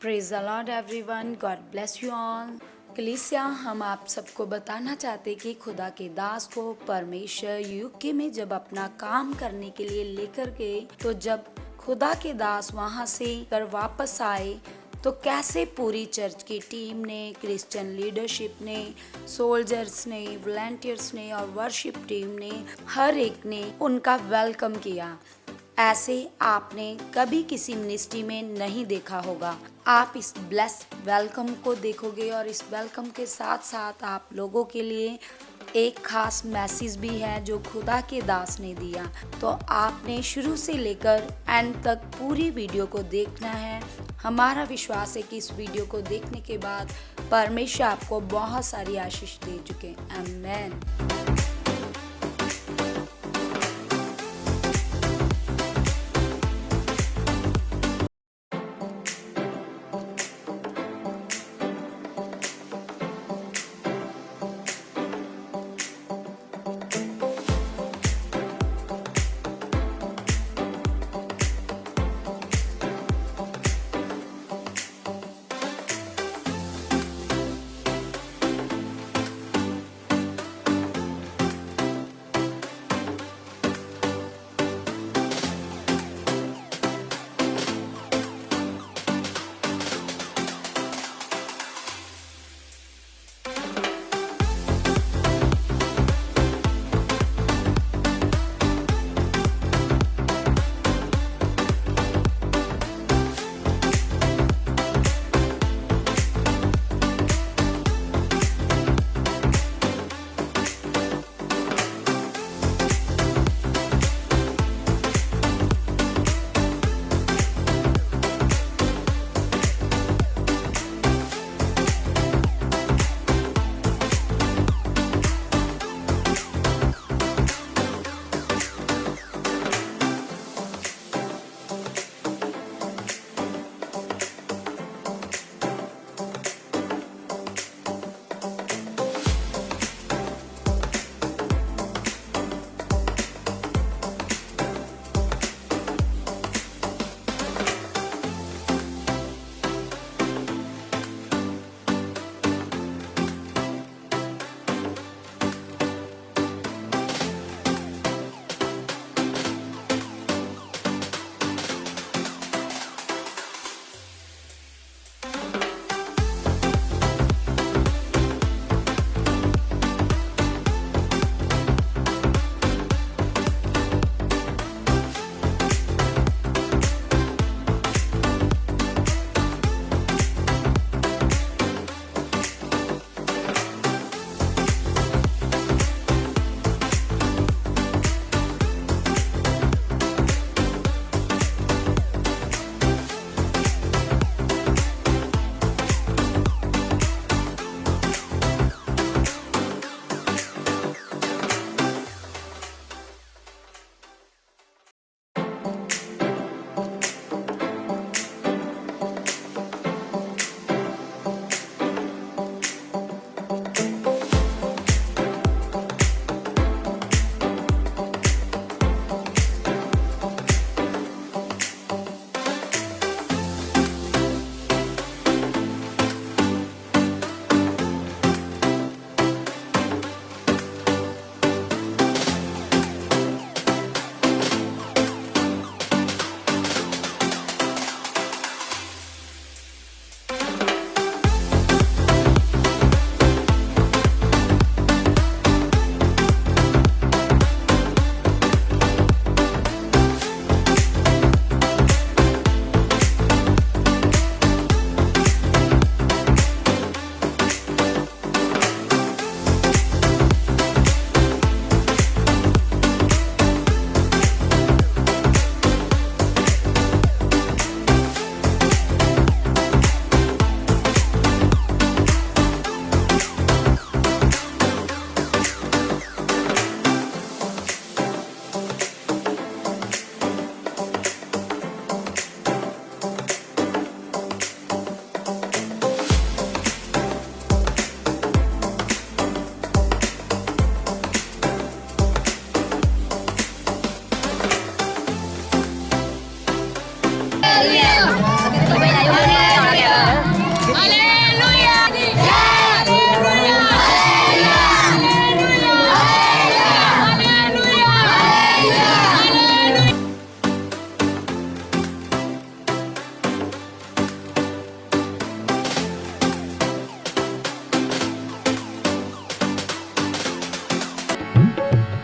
Praise the Lord everyone, God bless you all. कलीसिया, हम आप सबको बताना चाहते कि खुदा के दास को परमेश्वर यूके में जब अपना काम करने के लिए लेकर गए, तो जब खुदा के दास वहां से कर वापस आए तो कैसे पूरी चर्च की टीम ने, क्रिश्चियन लीडरशिप ने, सोल्जर्स ने, वॉलंटियर्स ने और वर्शिप टीम ने, हर एक ने उनका वेलकम किया। ऐसे आपने कभी किसी मिनिस्ट्री में नहीं देखा होगा। आप इस ब्लेस वेलकम को देखोगे और इस वेलकम के साथ साथ आप लोगों के लिए एक खास मैसेज भी है जो खुदा के दास ने दिया। तो आपने शुरू से लेकर एंड तक पूरी वीडियो को देखना है। हमारा विश्वास है कि इस वीडियो को देखने के बाद परमेश्वर आपको बहुत सारी आशीष दे चुके। आमीन।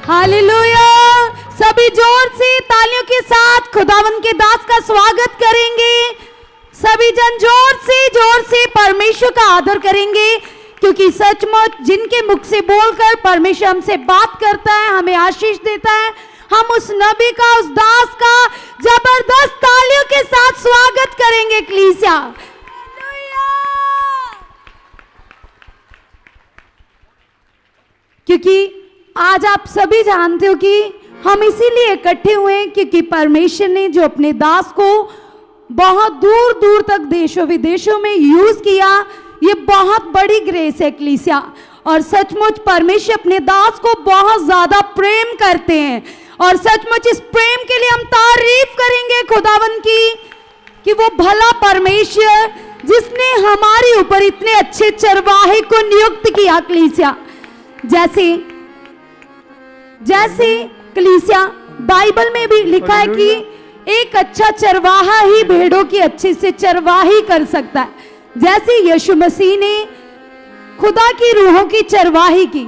हालेलुया। सभी जोर से तालियों के साथ खुदावन के दास का स्वागत करेंगे। सभी जन जोर से परमेश्वर का आदर करेंगे, क्योंकि सचमुच जिनके मुख से बोलकर परमेश्वर हमसे बात करता है, हमें आशीष देता है। हम उस नबी का, उस दास का जबरदस्त तालियों के साथ स्वागत करेंगे कलीसिया। क्योंकि आज आप सभी जानते हो कि हम इसीलिए इकट्ठे हुए हैं क्योंकि परमेश्वर ने जो अपने दास को बहुत दूर दूर तक देशों विदेशों में यूज किया, ये बहुत बड़ी ग्रेस है कलीसिया। और सचमुच परमेश्वर अपने दास को बहुत ज्यादा प्रेम करते हैं, और सचमुच इस प्रेम के लिए हम तारीफ करेंगे खुदावन की कि वो भला परमेश्वर जिसने हमारे ऊपर इतने अच्छे चरवाहे को नियुक्त किया कलीसिया। जैसे कलीसिया बाइबल में भी लिखा है कि एक अच्छा चरवाहा ही भेड़ों की अच्छे से चरवाही कर सकता है। जैसे यीशु मसीह ने खुदा की रूहों की चरवाही की,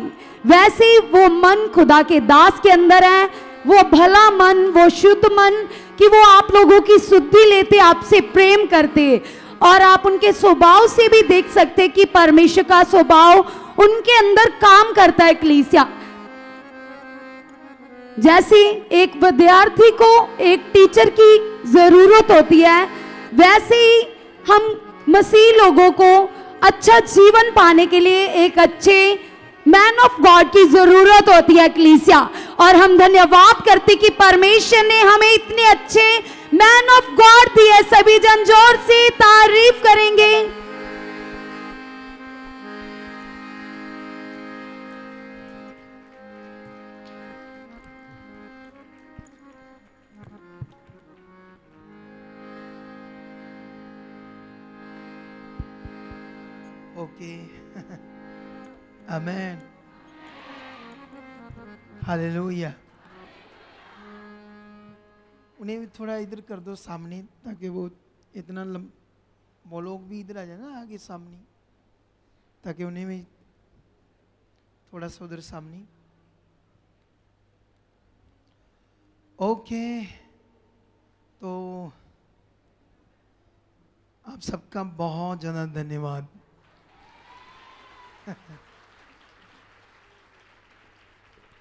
वैसे ही वो मन खुदा के दास के अंदर है, वो भला मन, वो शुद्ध मन कि वो आप लोगों की शुद्धि लेते, आपसे प्रेम करते। और आप उनके स्वभाव से भी देख सकते कि परमेश्वर का स्वभाव उनके अंदर काम करता है कलीसिया। जैसे एक विद्यार्थी को एक टीचर की जरूरत होती है, वैसे ही हम मसीह लोगों को अच्छा जीवन पाने के लिए एक अच्छे मैन ऑफ गॉड की जरूरत होती है कलीसिया। और हम धन्यवाद करते कि परमेश्वर ने हमें इतने अच्छे मैन ऑफ गॉड दिए। सभी जन जोर से तारीफ करेंगे। ओके, आमेन, हालेलुया। उन्हें भी थोड़ा इधर कर दो सामने, ताकि वो इतना वो लोग भी इधर आ जाए ना आगे सामने, ताकि उन्हें भी थोड़ा सा उधर सामने। ओके, तो आप सबका बहुत ज़्यादा धन्यवाद।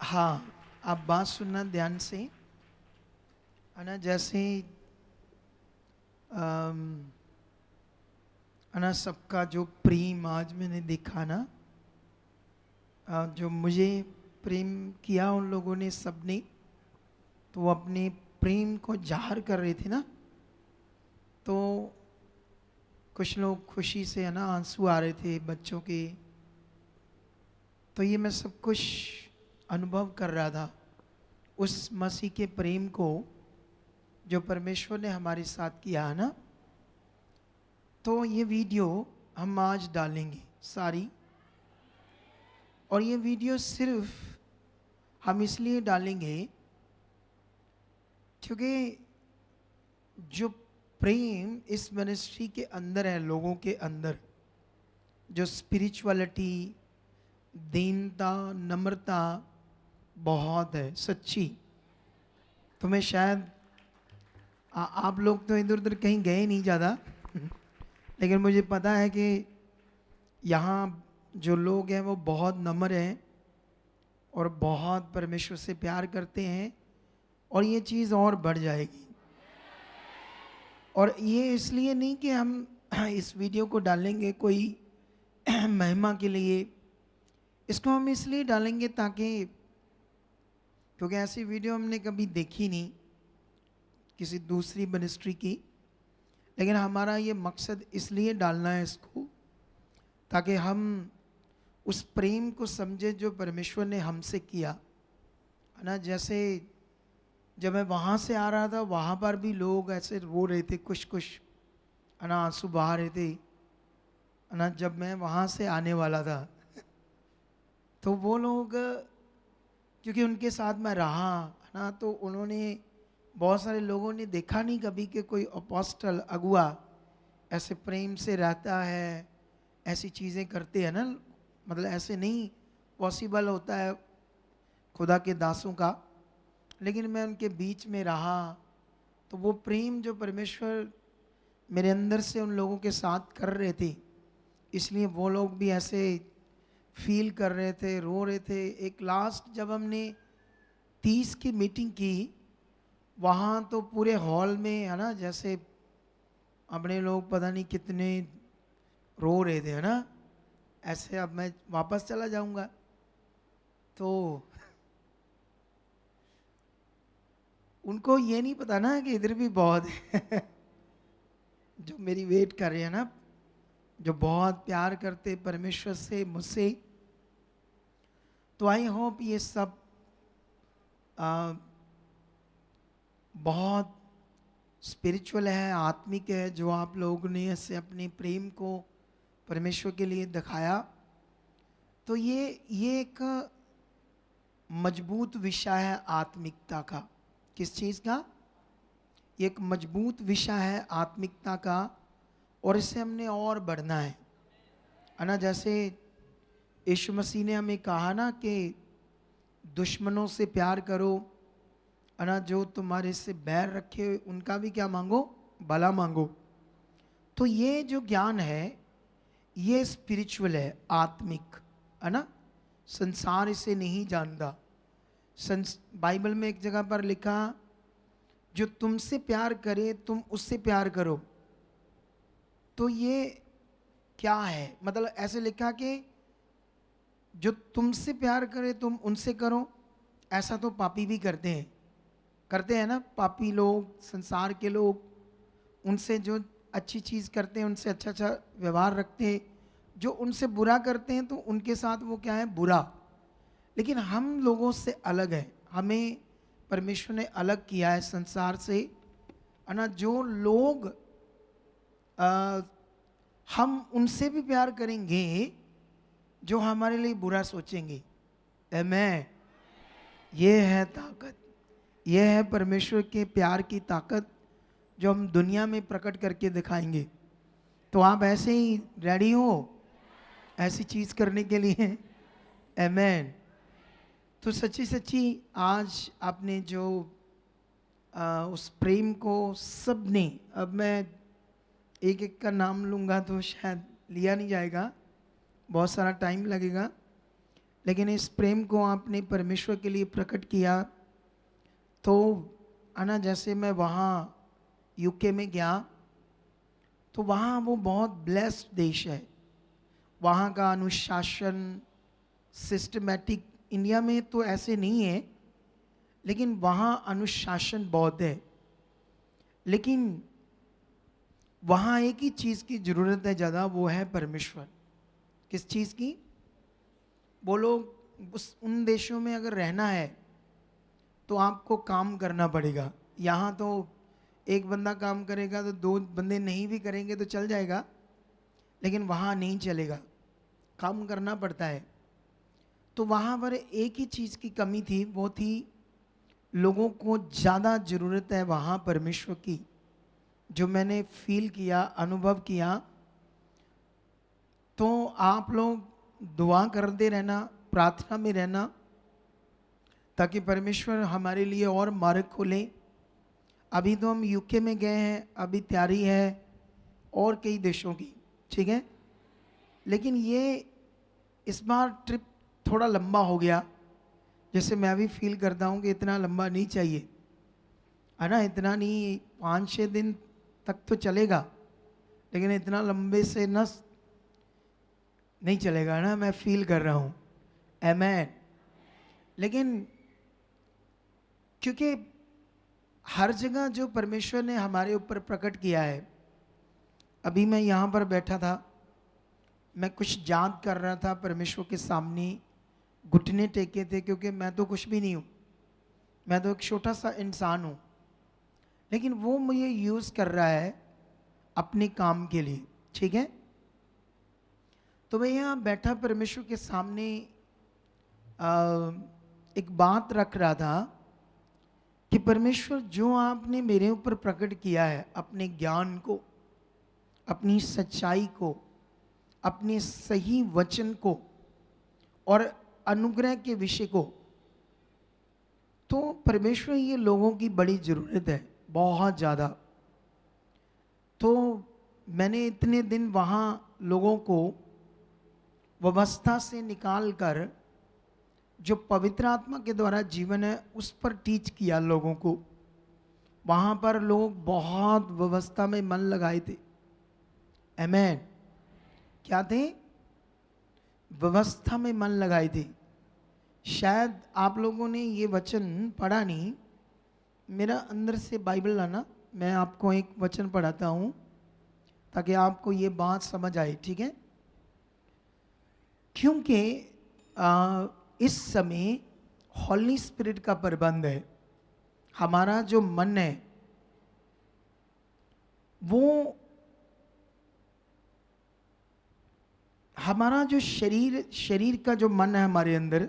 हाँ, आप बात सुनना ध्यान से, है ना। जैसे है ना, सबका जो प्रेम आज मैंने देखा ना, जो मुझे प्रेम किया उन लोगों ने, सबने, तो वो अपने प्रेम को जाहिर कर रहे थे ना। तो कुछ लोग खुशी से, है ना, आंसू आ रहे थे बच्चों के। तो ये मैं सब कुछ अनुभव कर रहा था, उस मसीह के प्रेम को जो परमेश्वर ने हमारे साथ किया है ना। तो ये वीडियो हम आज डालेंगे सारी, और ये वीडियो सिर्फ हम इसलिए डालेंगे क्योंकि जो प्रेम इस मिनिस्ट्री के अंदर है, लोगों के अंदर जो स्पिरिचुअलिटी, दीनता, नम्रता बहुत है सच्ची। तो मैं शायद आप लोग तो इधर उधर कहीं गए नहीं ज़्यादा लेकिन मुझे पता है कि यहाँ जो लोग हैं वो बहुत नम्र हैं और बहुत परमेश्वर से प्यार करते हैं, और ये चीज़ और बढ़ जाएगी। और ये इसलिए नहीं कि हम इस वीडियो को डालेंगे कोई महिमा के लिए, इसको हम इसलिए डालेंगे ताकि, क्योंकि ऐसी वीडियो हमने कभी देखी नहीं किसी दूसरी मिनिस्ट्री की। लेकिन हमारा ये मकसद इसलिए डालना है इसको, ताकि हम उस प्रेम को समझे जो परमेश्वर ने हमसे किया, है ना। जैसे जब मैं वहाँ से आ रहा था, वहाँ पर भी लोग ऐसे रो रहे थे, कुछ है ना, आंसू बहा रहे थे, है ना। जब मैं वहाँ से आने वाला था तो वो लोग, क्योंकि उनके साथ मैं रहा, है ना, तो उन्होंने, बहुत सारे लोगों ने देखा नहीं कभी कि कोई अपोस्टल, अगुआ ऐसे प्रेम से रहता है, ऐसी चीज़ें करते हैं ना। मतलब ऐसे नहीं पॉसिबल होता है। खुदा के दासों का, लेकिन मैं उनके बीच में रहा तो वो प्रेम जो परमेश्वर मेरे अंदर से उन लोगों के साथ कर रहे थे, इसलिए वो लोग भी ऐसे फील कर रहे थे, रो रहे थे। एक लास्ट जब हमने 30 की मीटिंग की, वहाँ तो पूरे हॉल में है ना, जैसे अपने लोग पता नहीं कितने रो रहे थे, है ना। ऐसे अब मैं वापस चला जाऊंगा तो उनको ये नहीं पता ना कि इधर भी बहुत है जो मेरी वेट कर रहे हैं ना, जो बहुत प्यार करते परमेश्वर से, मुझसे। तो आई होप ये सब आ, बहुत स्पिरिचुअल है, आत्मिक है, जो आप लोगों ने ऐसे अपने प्रेम को परमेश्वर के लिए दिखाया। तो ये एक मजबूत विषय है आत्मिकता का। किस चीज़ का? ये एक मजबूत विषय है आत्मिकता का, और इससे हमने और बढ़ना है ना। जैसे यीशु मसीह ने हमें कहा ना कि दुश्मनों से प्यार करो, है ना, जो तुम्हारे से बैर रखे उनका भी क्या मांगो? भला मांगो। तो ये जो ज्ञान है ये स्पिरिचुअल है, आत्मिक, है ना। संसार इसे नहीं जानता। बाइबल में एक जगह पर लिखा, जो तुमसे प्यार करे तुम उससे प्यार करो। तो ये क्या है? मतलब ऐसे लिखा कि जो तुमसे प्यार करे तुम उनसे करो। ऐसा तो पापी भी करते हैं ना। पापी लोग, संसार के लोग, उनसे जो अच्छी चीज़ करते हैं उनसे अच्छा अच्छा व्यवहार रखते हैं, जो उनसे बुरा करते हैं तो उनके साथ वो क्या है? बुरा। लेकिन हम लोगों से अलग है, हमें परमेश्वर ने अलग किया है संसार से, है ना। जो लोग हम उनसे भी प्यार करेंगे जो हमारे लिए बुरा सोचेंगे। आमीन। ये है ताकत, ये है परमेश्वर के प्यार की ताकत जो हम दुनिया में प्रकट करके दिखाएंगे। तो आप ऐसे ही रेडी हो ऐसी चीज़ करने के लिए? आमीन। तो सच्ची सच्ची आज आपने जो उस प्रेम को सबने, अब मैं एक एक का नाम लूँगा तो शायद लिया नहीं जाएगा, बहुत सारा टाइम लगेगा, लेकिन इस प्रेम को आपने परमेश्वर के लिए प्रकट किया। तो है ना, जैसे मैं वहाँ यूके में गया तो वहाँ वो बहुत ब्लेस्ड देश है। वहाँ का अनुशासन सिस्टमैटिक, इंडिया में तो ऐसे नहीं है, लेकिन वहाँ अनुशासन बहुत है। लेकिन वहाँ एक ही चीज़ की ज़रूरत है ज़्यादा, वो है परमेश्वर। किस चीज़ की? वो लोग उन देशों में अगर रहना है तो आपको काम करना पड़ेगा। यहाँ तो एक बंदा काम करेगा तो दो बंदे नहीं भी करेंगे तो चल जाएगा, लेकिन वहाँ नहीं चलेगा, काम करना पड़ता है। तो वहाँ पर एक ही चीज़ की कमी थी, वो थी लोगों को ज़्यादा ज़रूरत है वहाँ परमेश्वर की। जो मैंने फील किया, अनुभव किया। तो आप लोग दुआ करते रहना, प्रार्थना में रहना, ताकि परमेश्वर हमारे लिए और मार्ग खोले। अभी तो हम यूके में गए हैं, अभी तैयारी है और कई देशों की, ठीक है। लेकिन ये इस बार ट्रिप थोड़ा लंबा हो गया, जैसे मैं भी फील करता हूँ कि इतना लंबा नहीं चाहिए, है ना। इतना नहीं, 5-6 दिन तक तो चलेगा, लेकिन इतना लंबे से नस नहीं चलेगा ना, मैं फील कर रहा हूँ। आमीन। लेकिन क्योंकि हर जगह जो परमेश्वर ने हमारे ऊपर प्रकट किया है, अभी मैं यहाँ पर बैठा था, मैं कुछ याद कर रहा था परमेश्वर के सामने, घुटने टेके थे, क्योंकि मैं तो कुछ भी नहीं हूँ, मैं तो एक छोटा सा इंसान हूँ, लेकिन वो मुझे यूज़ कर रहा है अपने काम के लिए, ठीक है। तो मैं यहाँ बैठा परमेश्वर के सामने एक बात रख रहा था कि परमेश्वर जो आपने मेरे ऊपर प्रकट किया है, अपने ज्ञान को, अपनी सच्चाई को, अपने सही वचन को और अनुग्रह के विषय को, तो परमेश्वर ये लोगों की बड़ी ज़रूरत है, बहुत ज़्यादा। तो मैंने इतने दिन वहाँ लोगों को व्यवस्था से निकाल कर जो पवित्र आत्मा के द्वारा जीवन है उस पर टीच किया लोगों को। वहाँ पर लोग बहुत व्यवस्था में मन लगाए थे। आमेन। क्या थे? व्यवस्था में मन लगाए थे। शायद आप लोगों ने ये वचन पढ़ा नहीं, मेरा अंदर से बाइबल लाना, मैं आपको एक वचन पढ़ाता हूँ ताकि आपको ये बात समझ आए, ठीक है? क्योंकि इस समय हॉली स्पिरिट का प्रबंध है। हमारा जो मन है वो, हमारा जो शरीर का जो मन है हमारे अंदर,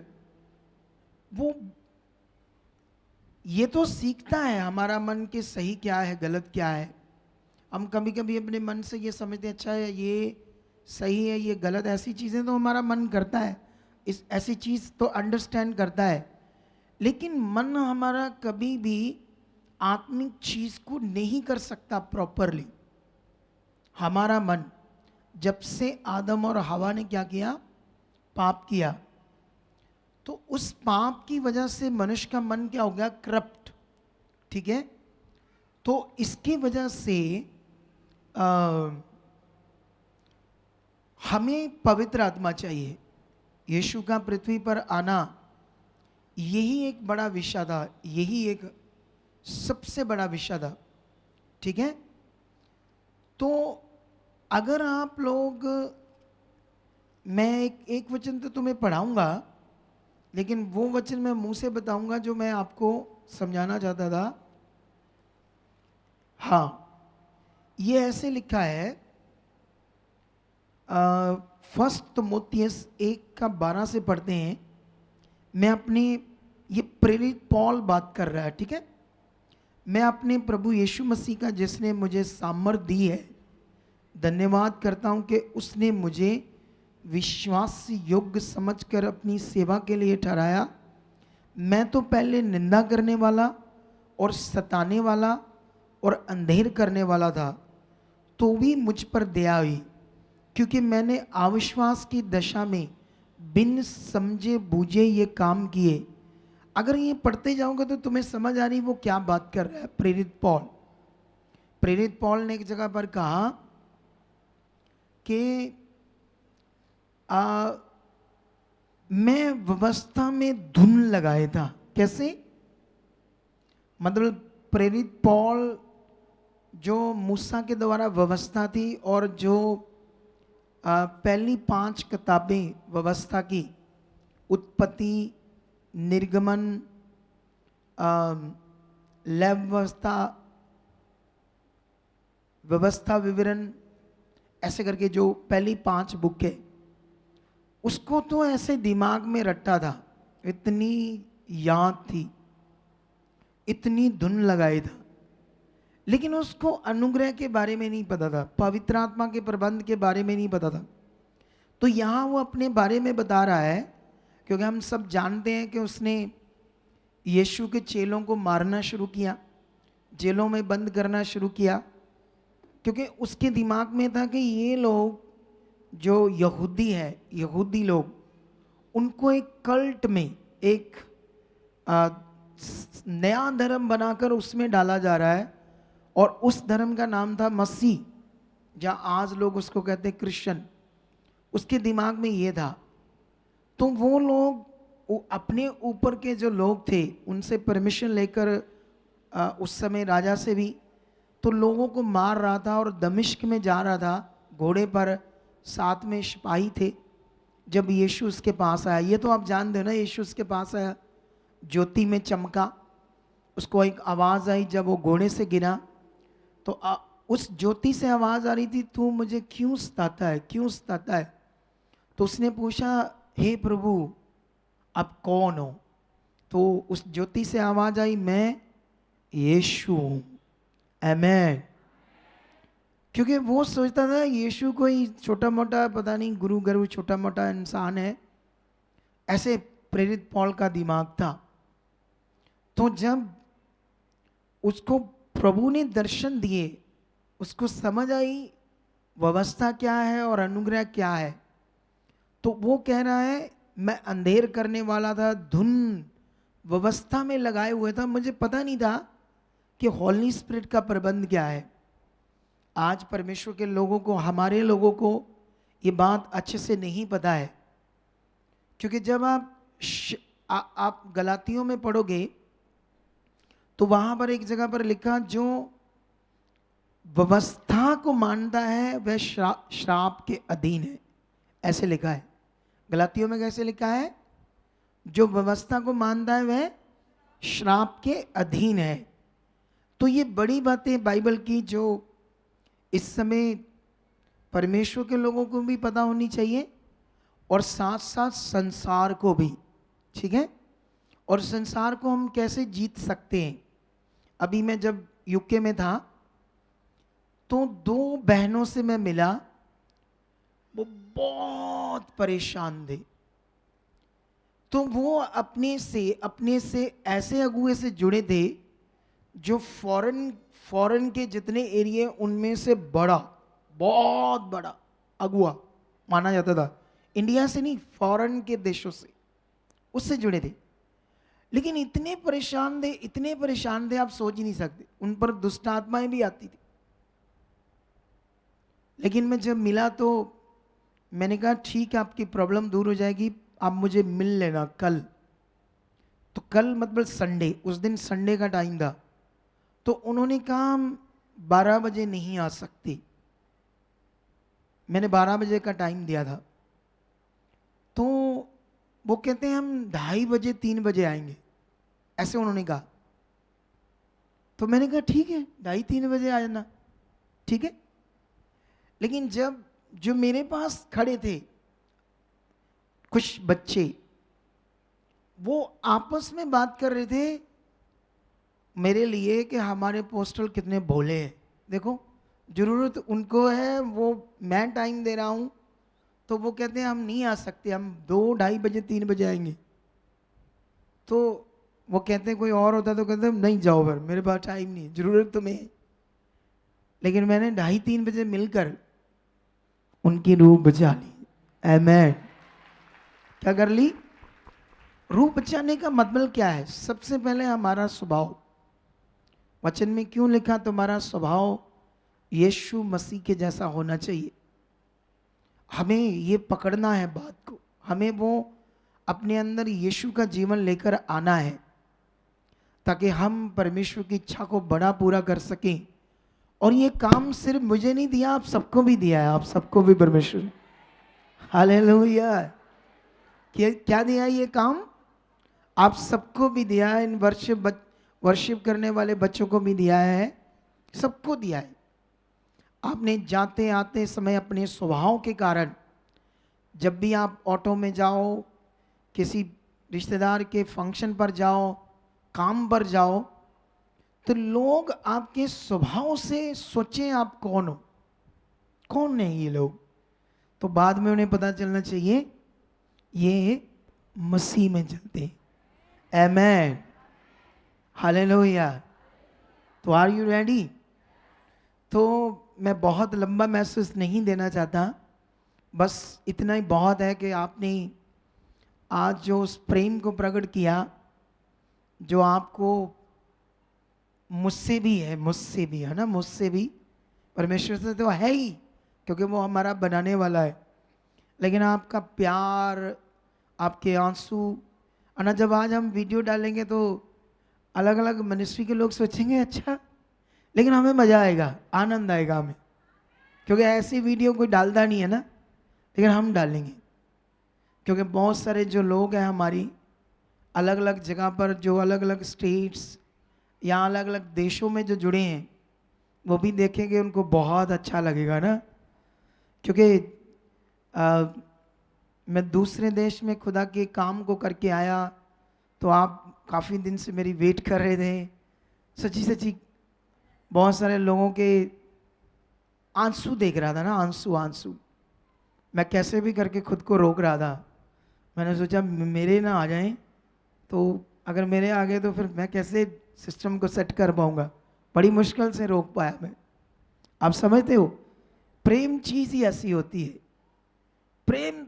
वो ये तो सीखता है हमारा मन कि सही क्या है गलत क्या है। हम कभी कभी अपने मन से ये समझते हैं अच्छा है ये सही है ये गलत, ऐसी चीज़ें तो हमारा मन करता है, इस ऐसी चीज़ तो अंडरस्टैंड करता है। लेकिन मन हमारा कभी भी आत्मिक चीज़ को नहीं कर सकता प्रॉपरली। हमारा मन, जब से आदम और हवा ने क्या किया? पाप किया, तो उस पाप की वजह से मनुष्य का मन क्या हो गया? करप्ट, ठीक है? तो इसकी वजह से हमें पवित्र आत्मा चाहिए। यीशु का पृथ्वी पर आना यही एक बड़ा विषय था, यही एक सबसे बड़ा विषय था, ठीक है? तो अगर आप लोग, मैं एक वचन तो तुम्हें पढ़ाऊंगा, लेकिन वो वचन मैं मुंह से बताऊंगा जो मैं आपको समझाना चाहता था। हाँ, ये ऐसे लिखा है, फर्स्ट तिमोथियस 1:12 से पढ़ते हैं। मैं अपने, ये प्रेरित पौल बात कर रहा है, ठीक है? मैं अपने प्रभु यीशु मसीह का जिसने मुझे सामर्थ दी है धन्यवाद करता हूँ कि उसने मुझे विश्वास योग्य समझकर अपनी सेवा के लिए ठहराया। मैं तो पहले निंदा करने वाला और सताने वाला और अंधेर करने वाला था, तो भी मुझ पर दया हुई, क्योंकि मैंने अविश्वास की दशा में बिन समझे बूझे ये काम किए। अगर ये पढ़ते जाओगे तो तुम्हें समझ आ रही वो क्या बात कर रहा है। प्रेरित पौल ने एक जगह पर कहा कि मैं व्यवस्था में धुन लगाया था। कैसे? मतलब प्रेरित पौल जो मूसा के द्वारा व्यवस्था थी और जो पहली 5 किताबें व्यवस्था की, उत्पत्ति, निर्गमन, व्यवस्था, व्यवस्था विवरण, ऐसे करके जो पहली 5 बुक है, उसको तो ऐसे दिमाग में रट्टा था, इतनी याद थी, इतनी धुन लगाई था, लेकिन उसको अनुग्रह के बारे में नहीं पता था, पवित्र आत्मा के प्रबंध के बारे में नहीं पता था। तो यहाँ वो अपने बारे में बता रहा है, क्योंकि हम सब जानते हैं कि उसने यीशु के चेलों को मारना शुरू किया, जेलों में बंद करना शुरू किया, क्योंकि उसके दिमाग में था कि ये लोग जो यहूदी है, यहूदी लोग, उनको एक कल्ट में, एक नया धर्म बनाकर उसमें डाला जा रहा है, और उस धर्म का नाम था मसीह, जहाँ आज लोग उसको कहते हैं क्रिश्चियन। उसके दिमाग में ये था। तो वो लोग अपने ऊपर के जो लोग थे उनसे परमिशन लेकर उस समय राजा से भी, तो लोगों को मार रहा था और दमिश्क में जा रहा था घोड़े पर, साथ में सिपाही थे। जब यीशु उसके पास आया, ये तो आप जानते हो ना, यीशु उसके पास आया, ज्योति में चमका, उसको एक आवाज़ आई जब वो घोड़े से गिरा, तो उस ज्योति से आवाज़ आ रही थी, तू मुझे क्यों सताता है, क्यों सताता है? तो उसने पूछा, हे प्रभु आप कौन हो? तो उस ज्योति से आवाज़ आई, मैं यीशु हूँ। आमेन। क्योंकि वो सोचता था यीशु कोई छोटा मोटा, पता नहीं गुरु गुरु छोटा मोटा इंसान है, ऐसे प्रेरित पौल का दिमाग था। तो जब उसको प्रभु ने दर्शन दिए, उसको समझ आई व्यवस्था क्या है और अनुग्रह क्या है, तो वो कह रहा है मैं अंधेर करने वाला था, धुन व्यवस्था में लगाए हुए था, मुझे पता नहीं था कि होली स्पिरिट का प्रबंध क्या है। आज परमेश्वर के लोगों को, हमारे लोगों को ये बात अच्छे से नहीं पता है, क्योंकि जब आप गलातियों में पढ़ोगे तो वहां पर एक जगह पर लिखा, जो व्यवस्था को मानता है वह श्राप के अधीन है, ऐसे लिखा है। गलातियों में कैसे लिखा है? जो व्यवस्था को मानता है वह श्राप के अधीन है। तो ये बड़ी बातें बाइबल की, जो इस समय परमेश्वर के लोगों को भी पता होनी चाहिए और साथ साथ संसार को भी, ठीक है। और संसार को हम कैसे जीत सकते हैं। अभी मैं जब यूके में था तो दो बहनों से मैं मिला, वो बहुत परेशान थे। तो वो अपने से ऐसे अगुए से जुड़े थे जो फॉरेन के जितने एरिया उनमें से बड़ा, बहुत बड़ा अगुआ माना जाता था। इंडिया से नहीं, फॉरेन के देशों से, उससे जुड़े थे। लेकिन इतने परेशान थे आप सोच ही नहीं सकते। उन पर दुष्ट आत्माएं भी आती थी। लेकिन मैं जब मिला तो मैंने कहा ठीक है, आपकी प्रॉब्लम दूर हो जाएगी, आप मुझे मिल लेना कल। तो कल मतलब संडे, उस दिन संडे का टाइम था। तो उन्होंने कहा हम 12 बजे नहीं आ सकते। मैंने 12 बजे का टाइम दिया था। तो वो कहते हैं हम 2:30 बजे 3 बजे आएंगे, ऐसे उन्होंने कहा। तो मैंने कहा ठीक है, 2:30-3 बजे आ जाना, ठीक है। लेकिन जब जो मेरे पास खड़े थे कुछ बच्चे, वो आपस में बात कर रहे थे मेरे लिए कि हमारे पोस्टल कितने भोले हैं। देखो, जरूरत उनको है, वो मैं टाइम दे रहा हूं, तो वो कहते हैं हम नहीं आ सकते, हम 2-2:30 बजे 3 बजे आएंगे। तो वो कहते हैं कोई और होता तो कहते नहीं जाओ, फिर मेरे पास टाइम नहीं है, जरूरत तुम्हें है। लेकिन मैंने 2:30-3 बजे मिलकर उनकी रूह बचा ली। आमेन। क्या कर ली? रूह बचाने का मतलब क्या है? सबसे पहले हमारा स्वभाव, वचन में क्यों लिखा तुम्हारा स्वभाव यीशु मसीह के जैसा होना चाहिए। हमें ये पकड़ना है बात को, हमें वो अपने अंदर यीशु का जीवन लेकर आना है, ताकि हम परमेश्वर की इच्छा को बड़ा पूरा कर सकें। और ये काम सिर्फ मुझे नहीं दिया, आप सबको भी दिया है, आप सबको भी परमेश्वर, हालेलुया। क्या दिया है ये काम? आप सबको भी दिया है। इन वर्शिप करने वाले बच्चों को भी दिया है, सबको दिया है। आपने जाते आते समय अपने स्वभाव के कारण, जब भी आप ऑटो में जाओ, किसी रिश्तेदार के फंक्शन पर जाओ, काम पर जाओ, तो लोग आपके स्वभाव से सोचें आप कौन हो, कौन है ये लोग। तो बाद में उन्हें पता चलना चाहिए ये मसीह में चलते हैं। आमेन, हालेलुया। तो आर यू रेडी? तो मैं बहुत लंबा मैसेज नहीं देना चाहता, बस इतना ही बहुत है कि आपने आज जो उस प्रेम को प्रकट किया, जो आपको मुझसे भी है ना, मुझसे भी, परमेश्वर से तो है ही, क्योंकि वो हमारा बनाने वाला है। लेकिन आपका प्यार, आपके आंसू, ना जब आज हम वीडियो डालेंगे तो अलग अलग मिनिस्ट्री के लोग सोचेंगे अच्छा, लेकिन हमें मज़ा आएगा, आनंद आएगा हमें, क्योंकि ऐसी वीडियो कोई डालता नहीं है ना, लेकिन हम डालेंगे। क्योंकि बहुत सारे जो लोग हैं हमारी अलग अलग जगह पर, जो अलग अलग स्टेट्स या अलग अलग देशों में जो जुड़े हैं, वो भी देखेंगे, उनको बहुत अच्छा लगेगा ना। क्योंकि मैं दूसरे देश में खुदा के काम को करके आया, तो आप काफ़ी दिन से मेरी वेट कर रहे थे। सच्ची सच्ची बहुत सारे लोगों के आंसू देख रहा था ना, आंसू। मैं कैसे भी करके खुद को रोक रहा था। मैंने सोचा मेरे ना आ जाएं तो अगर मेरे आ गए तो फिर मैं कैसे सिस्टम को सेट कर पाऊंगा, बड़ी मुश्किल से रोक पाया मैं। आप समझते हो, प्रेम चीज ही ऐसी होती है, प्रेम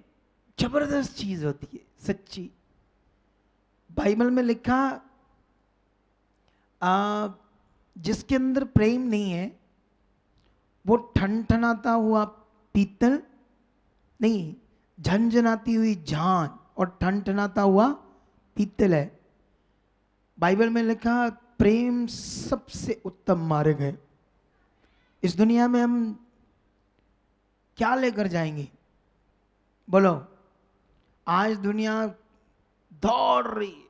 जबरदस्त चीज होती है, सच्ची। बाइबल में लिखा जिसके अंदर प्रेम नहीं है वो ठनठनाता हुआ पीतल नहीं, झंझनाती हुई झांझ और ठनठनाता हुआ पीतल है। बाइबल में लिखा प्रेम सबसे उत्तम मार्ग है। इस दुनिया में हम क्या लेकर जाएंगे बोलो? आज दुनिया दौड़ रही है,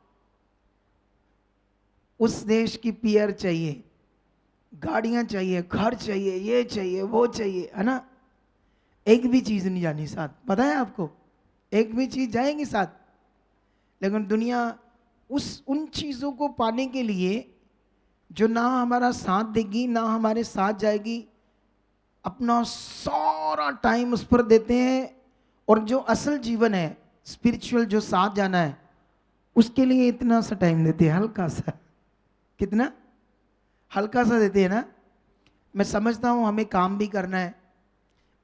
उस देश की पीयर चाहिए, गाड़ियां चाहिए, घर चाहिए, ये चाहिए, वो चाहिए, है ना? एक भी चीज नहीं जानी साथ, पता है आपको? एक भी चीज जाएगी साथ। लेकिन दुनिया उन चीजों को पाने के लिए जो ना हमारा साथ देगी ना हमारे साथ जाएगी, अपना सारा टाइम उस पर देते हैं। और जो असल जीवन है, स्पिरिचुअल जो साथ जाना है, उसके लिए इतना सा टाइम देते हैं, हल्का सा। कितना हल्का सा देते हैं ना। मैं समझता हूँ हमें काम भी करना है,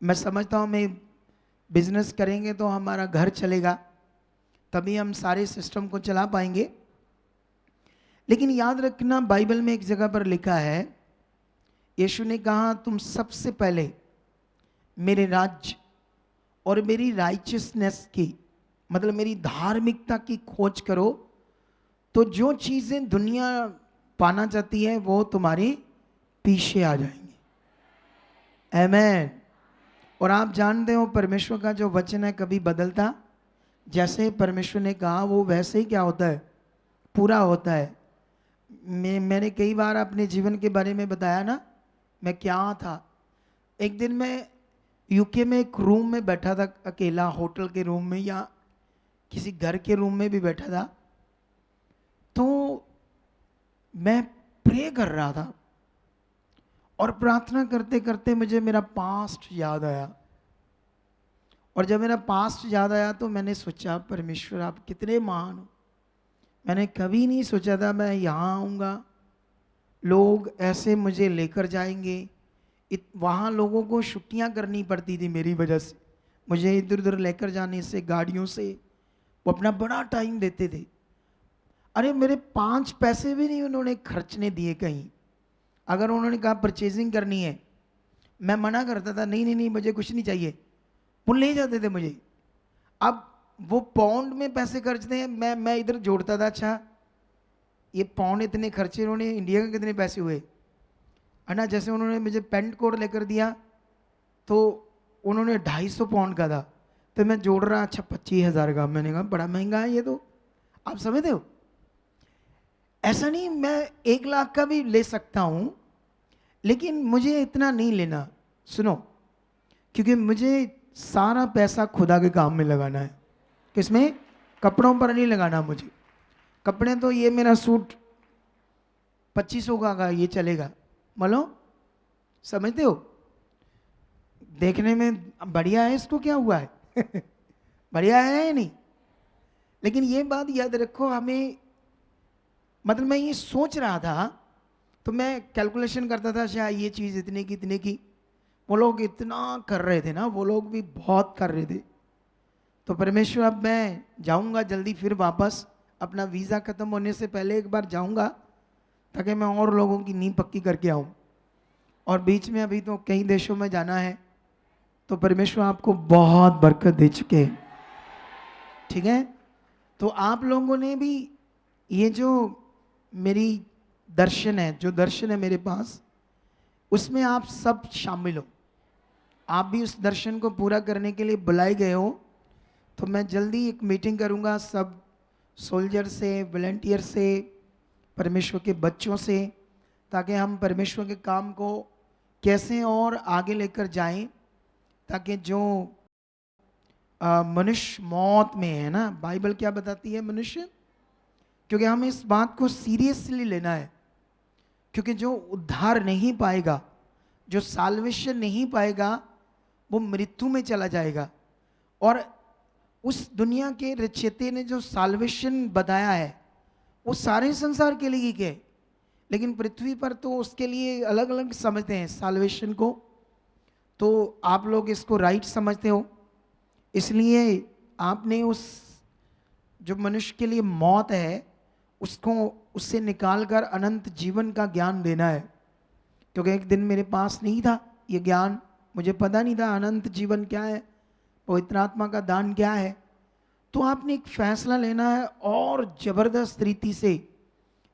मैं समझता हूँ हमें बिजनेस करेंगे तो हमारा घर चलेगा, तभी हम सारे सिस्टम को चला पाएंगे। लेकिन याद रखना, बाइबल में एक जगह पर लिखा है, यीशु ने कहा तुम सबसे पहले मेरे राज्य और मेरी राइचियसनेस की, मतलब मेरी धार्मिकता की खोज करो, तो जो चीजें दुनिया पाना चाहती है वो तुम्हारे पीछे आ जाएंगे। आमेन। और आप जानते हो परमेश्वर का जो वचन है कभी बदलता, जैसे परमेश्वर ने कहा वो वैसे ही क्या होता है, पूरा होता है। मैंने कई बार अपने जीवन के बारे में बताया ना, मैं क्या था। एक दिन मैं यूके में एक रूम में बैठा था अकेला, होटल के रूम में या किसी घर के रूम में भी बैठा था, तो मैं प्रे कर रहा था और प्रार्थना करते करते मुझे मेरा पास्ट याद आया। और जब मेरा पास्ट याद आया तो मैंने सोचा परमेश्वर आप कितने महान हो। मैंने कभी नहीं सोचा था मैं यहाँ आऊँगा, लोग ऐसे मुझे लेकर जाएंगे। वहाँ लोगों को छुट्टियाँ करनी पड़ती थी मेरी वजह से, मुझे इधर उधर लेकर जाने से, गाड़ियों से। वो अपना बड़ा टाइम देते थे। अरे मेरे 5 पैसे भी नहीं उन्होंने खर्चने दिए कहीं। अगर उन्होंने कहा परचेजिंग करनी है, मैं मना करता था, नहीं नहीं नहीं मुझे कुछ नहीं चाहिए, वो ले जाते थे मुझे। अब वो पाउंड में पैसे खर्चते हैं, मैं इधर जोड़ता था, अच्छा ये पाउंड इतने खर्चे, उन्होंने इंडिया के कितने पैसे हुए, है ना? जैसे उन्होंने मुझे पेंट कोड लेकर दिया तो उन्होंने 250 पाउंड का था, तो मैं जोड़ रहा, अच्छा 25,000 का। मैंने कहा बड़ा महंगा है ये तो। आप समझते हो? ऐसा नहीं, मैं 1 लाख का भी ले सकता हूं, लेकिन मुझे इतना नहीं लेना। सुनो, क्योंकि मुझे सारा पैसा खुदा के काम में लगाना है। किसमें? कपड़ों पर नहीं लगाना मुझे। कपड़े तो ये मेरा सूट 2500 का ये चलेगा, बोलो समझते हो? देखने में बढ़िया है, इसको क्या हुआ है बढ़िया है या नहीं? लेकिन ये बात याद रखो, हमें मतलब मैं ये सोच रहा था तो मैं कैलकुलेशन करता था, शायद ये चीज़ इतने की इतने की। वो लोग इतना कर रहे थे ना, वो लोग भी बहुत कर रहे थे। तो परमेश्वर अब मैं जाऊंगा जल्दी फिर वापस, अपना वीज़ा ख़त्म होने से पहले एक बार जाऊंगा, ताकि मैं और लोगों की नींव पक्की करके आऊँ। और बीच में अभी तो कई देशों में जाना है, तो परमेश्वर आपको बहुत बरकत दे चुके हैं, ठीक है? तो आप लोगों ने भी ये जो मेरी दर्शन है, जो दर्शन है मेरे पास, उसमें आप सब शामिल हो। आप भी उस दर्शन को पूरा करने के लिए बुलाए गए हो। तो मैं जल्दी एक मीटिंग करूंगा सब सोल्जर से, वॉलंटियर से, परमेश्वर के बच्चों से, ताकि हम परमेश्वर के काम को कैसे और आगे लेकर जाएं, ताकि जो मनुष्य मौत में है ना, बाइबल क्या बताती है मनुष्य, क्योंकि हमें इस बात को सीरियसली लेना है। क्योंकि जो उद्धार नहीं पाएगा, जो साल्वेशन नहीं पाएगा, वो मृत्यु में चला जाएगा। और उस दुनिया के रचयिता ने जो साल्वेशन बताया है, वो सारे संसार के लिए ही है, लेकिन पृथ्वी पर तो उसके लिए अलग अलग समझते हैं साल्वेशन को। तो आप लोग इसको राइट समझते हो, इसलिए आपने उस जो मनुष्य के लिए मौत है उसको उससे निकालकर अनंत जीवन का ज्ञान देना है। क्योंकि एक दिन मेरे पास नहीं था ये ज्ञान, मुझे पता नहीं था अनंत जीवन क्या है, पवित्र आत्मा का दान क्या है। तो आपने एक फैसला लेना है और ज़बरदस्त रीति से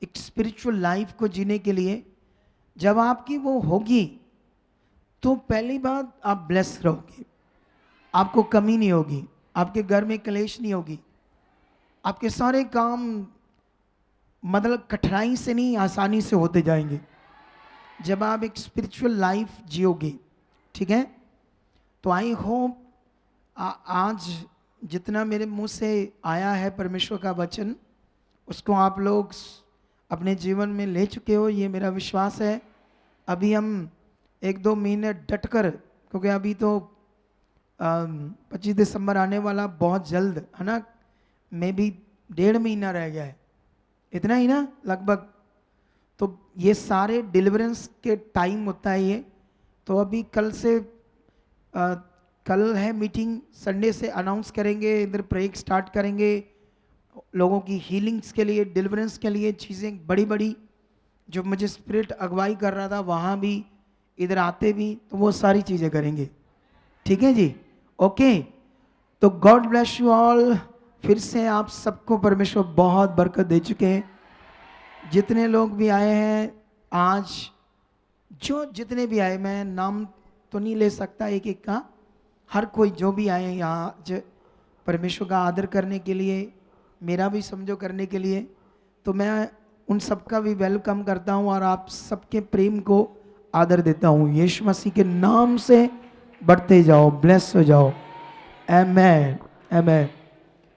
एक स्पिरिचुअल लाइफ को जीने के लिए। जब आपकी वो होगी तो पहली बात आप ब्लेस रहोगे, आपको कमी नहीं होगी, आपके घर में क्लेश नहीं होगी, आपके सारे काम मतलब कठिनाई से नहीं आसानी से होते जाएंगे जब आप एक स्पिरिचुअल लाइफ जियोगे। ठीक है, तो आई होप आज जितना मेरे मुंह से आया है परमेश्वर का वचन उसको आप लोग अपने जीवन में ले चुके हो, ये मेरा विश्वास है। अभी हम 1-2 महीने डटकर, क्योंकि अभी तो 25 दिसंबर आने वाला बहुत जल्द है ना, मैं भी 1.5 महीना रह गया है, इतना ही ना लगभग। तो ये सारे डिलीवरेंस के टाइम होता है ये। तो अभी कल से कल है मीटिंग, संडे से अनाउंस करेंगे, इधर प्रेक स्टार्ट करेंगे लोगों की हीलिंग्स के लिए, डिलीवरेंस के लिए। चीज़ें बड़ी बड़ी जो मुझे स्पिरिट अगुवाई कर रहा था वहाँ भी, इधर आते भी, तो वो सारी चीज़ें करेंगे। ठीक है जी, ओके। तो गॉड ब्लेस यू ऑल। फिर से आप सबको परमेश्वर बहुत बरकत दे चुके हैं। जितने लोग भी आए हैं आज, जो जितने भी आए, मैं नाम तो नहीं ले सकता एक एक का, हर कोई जो भी आए यहाँ आज परमेश्वर का आदर करने के लिए, मेरा भी समझो करने के लिए, तो मैं उन सबका भी वेलकम करता हूँ और आप सबके प्रेम को आदर देता हूँ। यीशु मसीह के नाम से बढ़ते जाओ, ब्लेस हो जाओ। आमेन, आमेन।